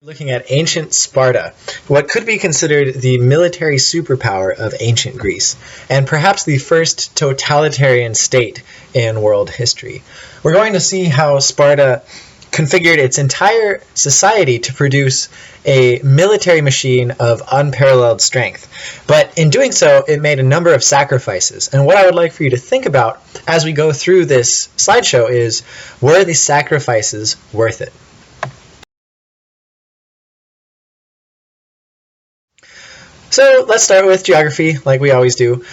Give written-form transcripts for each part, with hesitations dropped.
Looking at ancient Sparta, what could be considered the military superpower of ancient Greece, and perhaps the first totalitarian state in world history. We're going to see how Sparta configured its entire society to produce a military machine of unparalleled strength. But in doing so, it made a number of sacrifices. And what I would like for you to think about as we go through this slideshow is, were the sacrifices worth it? So let's start with geography, like we always do.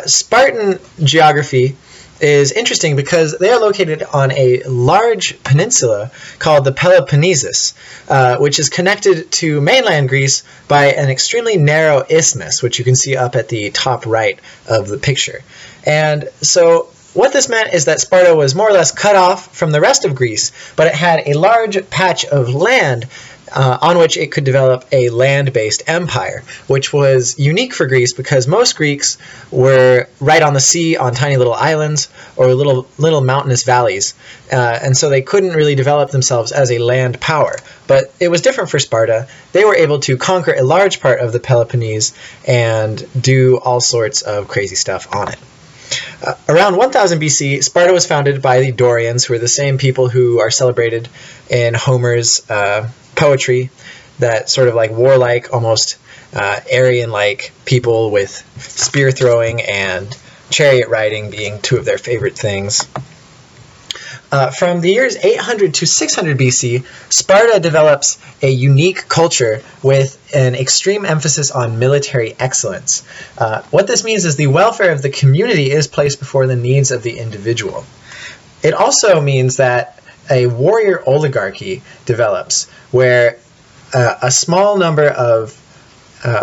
Spartan geography is interesting because they are located on a large peninsula called the Peloponness, which is connected to mainland Greece by an extremely narrow isthmus, which you can see up at the top right of the picture. And so what this meant is that Sparta was more or less cut off from the rest of Greece, but it had a large patch of land on which it could develop a land-based empire, which was unique for Greece because most Greeks were right on the sea on tiny little islands or little mountainous valleys, and so they couldn't really develop themselves as a land power. But it was different for Sparta. They were able to conquer a large part of the Peloponnese and do all sorts of crazy stuff on it. Around 1000 BC, Sparta was founded by the Dorians, who are the same people who are celebrated in Homer's poetry, that sort of like warlike, almost Aryan-like people with spear throwing and chariot riding being two of their favorite things. From the years 800 to 600 BC, Sparta develops a unique culture with an extreme emphasis on military excellence. What this means is the welfare of the community is placed before the needs of the individual. It also means that a warrior oligarchy develops, where a small number of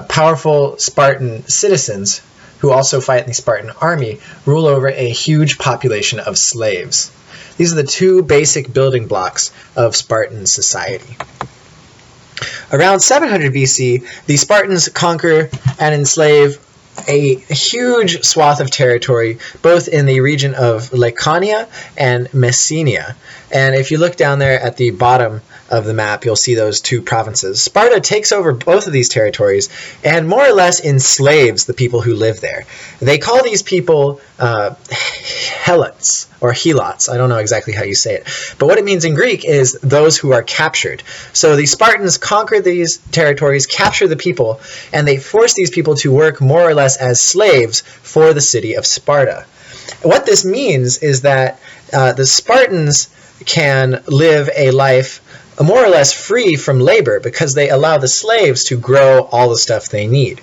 powerful Spartan citizens, who also fight in the Spartan army, rule over a huge population of slaves. These are the two basic building blocks of Spartan society. Around 700 BC, the Spartans conquer and enslave a huge swath of territory, both in the region of Laconia and Messenia. And if you look down there at the bottom of the map, you'll see those two provinces. Sparta takes over both of these territories and more or less enslaves the people who live there. They call these people Helots or Helots. I don't know exactly how you say it. But what it means in Greek is those who are captured. So the Spartans conquer these territories, capture the people, and they force these people to work more or less as slaves for the city of Sparta. What this means is that the Spartans can live a life more or less free from labor because they allow the slaves to grow all the stuff they need.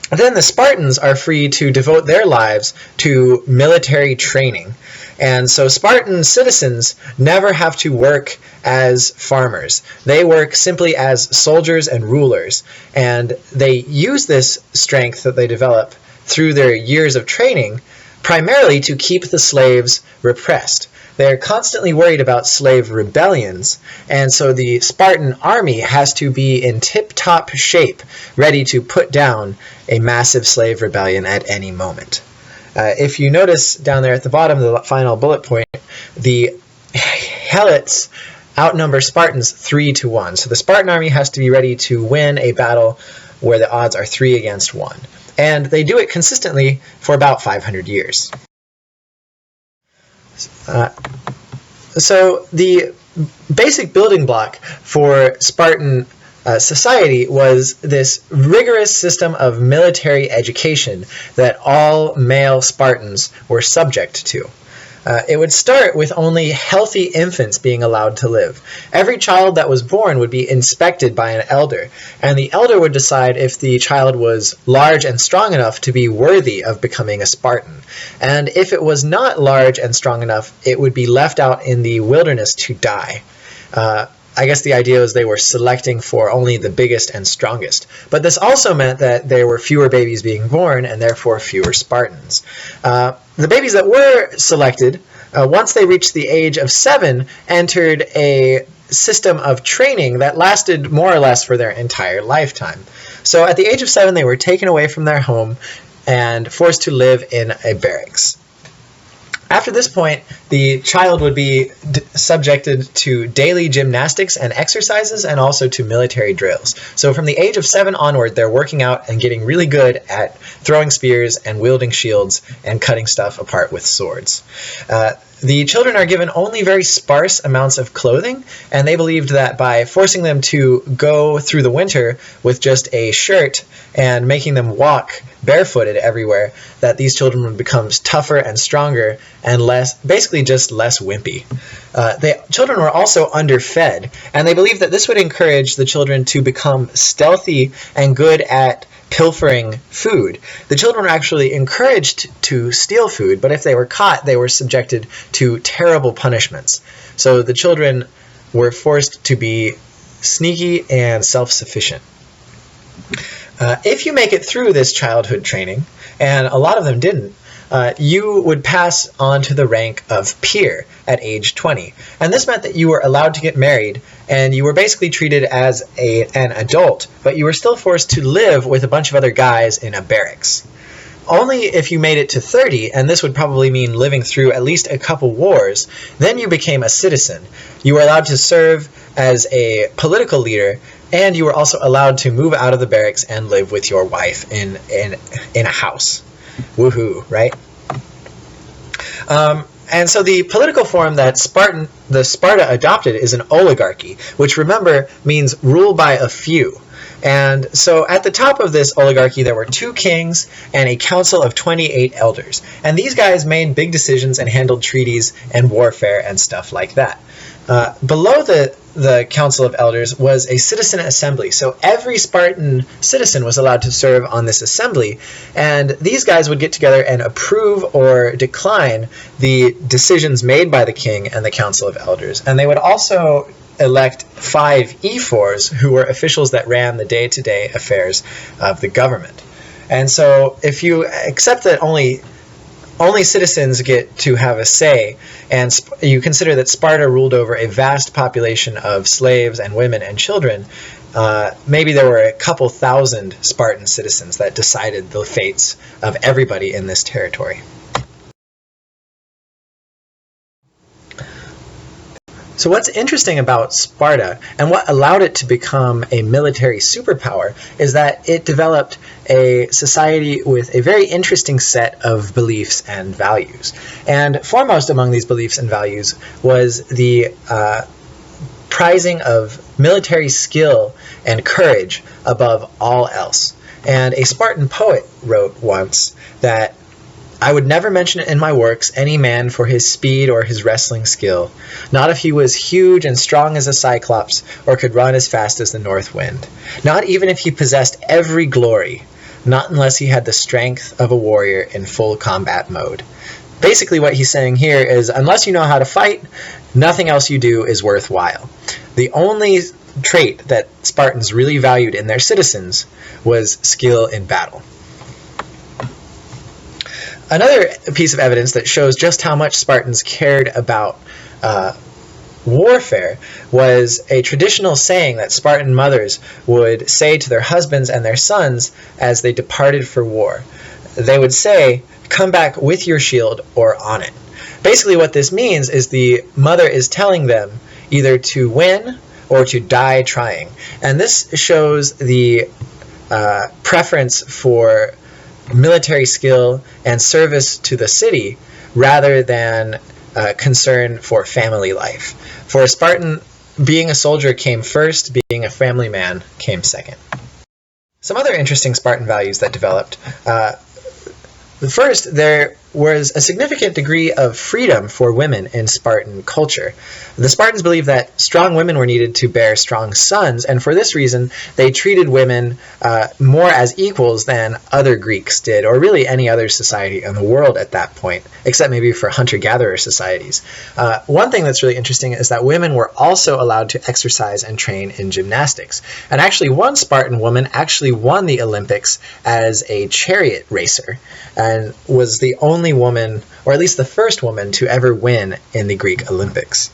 Then the Spartans are free to devote their lives to military training. And so Spartan citizens never have to work as farmers. They work simply as soldiers and rulers. And they use this strength that they develop through their years of training primarily to keep the slaves repressed. They're constantly worried about slave rebellions, and so the Spartan army has to be in tip-top shape, ready to put down a massive slave rebellion at any moment. If you notice down there at the bottom, the final bullet point, the Helots outnumber Spartans 3-1. So the Spartan army has to be ready to win a battle where the odds are 3 against 1. And they do it consistently for about 500 years. So the basic building block for Spartan society was this rigorous system of military education that all male Spartans were subject to. It would start with only healthy infants being allowed to live. Every child that was born would be inspected by an elder, and the elder would decide if the child was large and strong enough to be worthy of becoming a Spartan. And if it was not large and strong enough, it would be left out in the wilderness to die. I guess the idea was they were selecting for only the biggest and strongest. But this also meant that there were fewer babies being born and therefore fewer Spartans. The babies that were selected, once they reached the age of 7, entered a system of training that lasted more or less for their entire lifetime. So at the age of 7, they were taken away from their home and forced to live in a barracks. After this point, the child would be subjected to daily gymnastics and exercises and also to military drills. So from the age of 7 onward, they're working out and getting really good at throwing spears and wielding shields and cutting stuff apart with swords. The children are given only very sparse amounts of clothing, and they believed that by forcing them to go through the winter with just a shirt and making them walk barefooted everywhere, that these children would become tougher and stronger and basically just less wimpy. The children were also underfed, and they believed that this would encourage the children to become stealthy and good at pilfering food. The children were actually encouraged to steal food, but if they were caught, they were subjected to terrible punishments. So the children were forced to be sneaky and self-sufficient. If you make it through this childhood training, and a lot of them didn't, you would pass on to the rank of peer at age 20. And this meant that you were allowed to get married, and you were basically treated as an adult, but you were still forced to live with a bunch of other guys in a barracks. Only if you made it to 30, and this would probably mean living through at least a couple wars, then you became a citizen. You were allowed to serve as a political leader, and you were also allowed to move out of the barracks and live with your wife in a house. Woohoo, right? And so the political form that Sparta adopted is an oligarchy, which, remember, means rule by a few. And so at the top of this oligarchy, there were 2 kings and a council of 28 elders. And these guys made big decisions and handled treaties and warfare and stuff like that. Below the council of elders was a citizen assembly. So every Spartan citizen was allowed to serve on this assembly, and these guys would get together and approve or decline the decisions made by the king and the council of elders. And they would also elect 5 ephors, who were officials that ran the day-to-day affairs of the government. And so if you accept that only citizens get to have a say, and you consider that Sparta ruled over a vast population of slaves and women and children, maybe there were a couple thousand Spartan citizens that decided the fates of everybody in this territory. So what's interesting about Sparta, and what allowed it to become a military superpower, is that it developed a society with a very interesting set of beliefs and values. And foremost among these beliefs and values was the prizing of military skill and courage above all else. And a Spartan poet wrote once that, "I would never mention in my works any man for his speed or his wrestling skill, not if he was huge and strong as a cyclops or could run as fast as the north wind, not even if he possessed every glory, not unless he had the strength of a warrior in full combat mode." Basically what he's saying here is, unless you know how to fight, nothing else you do is worthwhile. The only trait that Spartans really valued in their citizens was skill in battle. Another piece of evidence that shows just how much Spartans cared about warfare was a traditional saying that Spartan mothers would say to their husbands and their sons as they departed for war. They would say, "Come back with your shield or on it." Basically what this means is the mother is telling them either to win or to die trying. And this shows the preference for military skill and service to the city rather than concern for family life. For a Spartan, being a soldier came first, being a family man came second. Some other interesting Spartan values that developed. First, there was a significant degree of freedom for women in Spartan culture. The Spartans believed that strong women were needed to bear strong sons, and for this reason, they treated women more as equals than other Greeks did, or really any other society in the world at that point, except maybe for hunter-gatherer societies. One thing that's really interesting is that women were also allowed to exercise and train in gymnastics. And actually, one Spartan woman actually won the Olympics as a chariot racer, and was the only woman, or at least the first woman, to ever win in the Greek Olympics.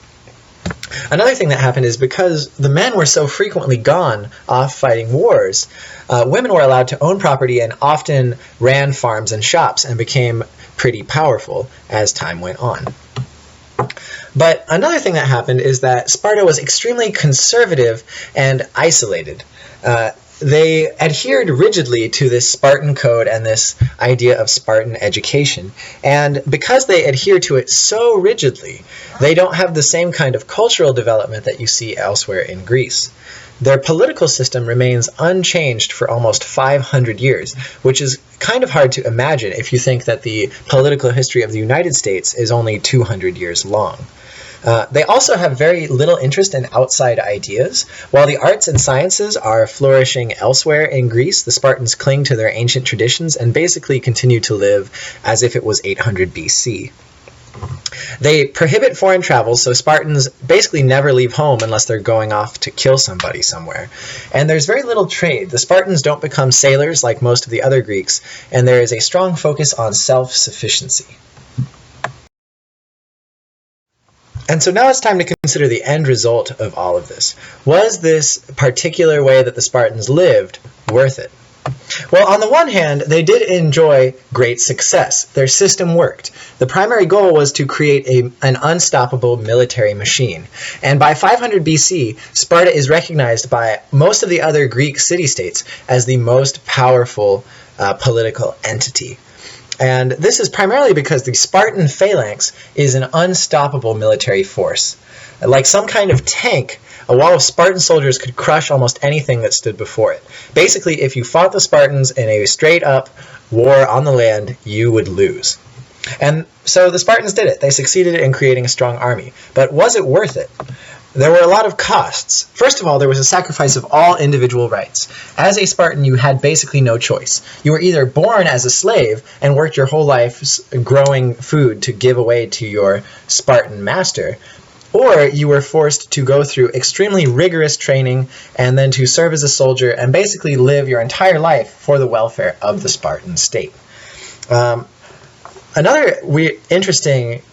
Another thing that happened is because the men were so frequently gone off fighting wars, women were allowed to own property and often ran farms and shops and became pretty powerful as time went on. But another thing that happened is that Sparta was extremely conservative and isolated. They adhered rigidly to this Spartan code and this idea of Spartan education. And because they adhere to it so rigidly, they don't have the same kind of cultural development that you see elsewhere in Greece. Their political system remains unchanged for almost 500 years, which is kind of hard to imagine if you think that the political history of the United States is only 200 years long. They also have very little interest in outside ideas. While the arts and sciences are flourishing elsewhere in Greece, the Spartans cling to their ancient traditions and basically continue to live as if it was 800 BC. They prohibit foreign travel, so Spartans basically never leave home unless they're going off to kill somebody somewhere. And there's very little trade. The Spartans don't become sailors like most of the other Greeks, and there is a strong focus on self-sufficiency. And so now it's time to consider the end result of all of this. Was this particular way that the Spartans lived worth it? Well, on the one hand, they did enjoy great success. Their system worked. The primary goal was to create an unstoppable military machine. And by 500 BC, Sparta is recognized by most of the other Greek city-states as the most powerful political entity. And this is primarily because the Spartan phalanx is an unstoppable military force. Like some kind of tank, a wall of Spartan soldiers could crush almost anything that stood before it. Basically, if you fought the Spartans in a straight-up war on the land, you would lose. And so the Spartans did it. They succeeded in creating a strong army. But was it worth it? There were a lot of costs. First of all, there was a sacrifice of all individual rights. As a Spartan, you had basically no choice. You were either born as a slave and worked your whole life growing food to give away to your Spartan master, or you were forced to go through extremely rigorous training and then to serve as a soldier and basically live your entire life for the welfare of the Spartan state. Another interesting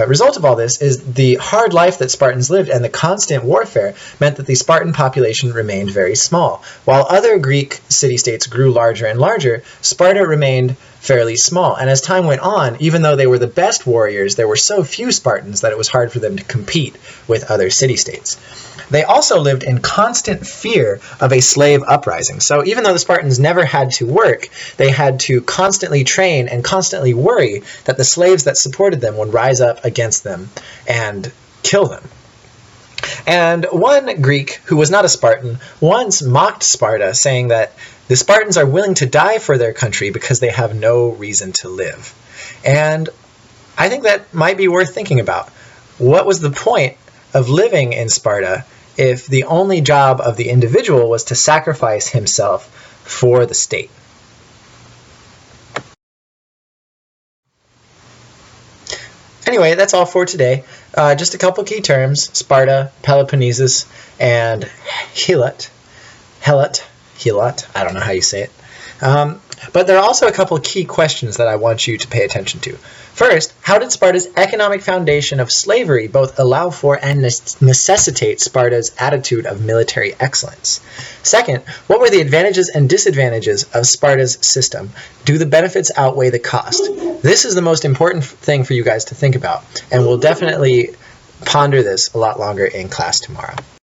result of all this is the hard life that Spartans lived, and the constant warfare meant that the Spartan population remained very small. While other Greek city-states grew larger and larger, Sparta remained fairly small. And as time went on, even though they were the best warriors, there were so few Spartans that it was hard for them to compete with other city-states. They also lived in constant fear of a slave uprising. So even though the Spartans never had to work, they had to constantly train and constantly worry that the slaves that supported them would rise up against them and kill them. And one Greek who was not a Spartan once mocked Sparta, saying that the Spartans are willing to die for their country because they have no reason to live. And I think that might be worth thinking about. What was the point of living in Sparta if the only job of the individual was to sacrifice himself for the state? Anyway, that's all for today. Just a couple key terms: Sparta, Peloponness, and Helot. Helot, I don't know how you say it. But there are also a couple key questions that I want you to pay attention to. First, how did Sparta's economic foundation of slavery both allow for and necessitate Sparta's attitude of military excellence? Second, what were the advantages and disadvantages of Sparta's system? Do the benefits outweigh the cost? This is the most important thing for you guys to think about, and we'll definitely ponder this a lot longer in class tomorrow.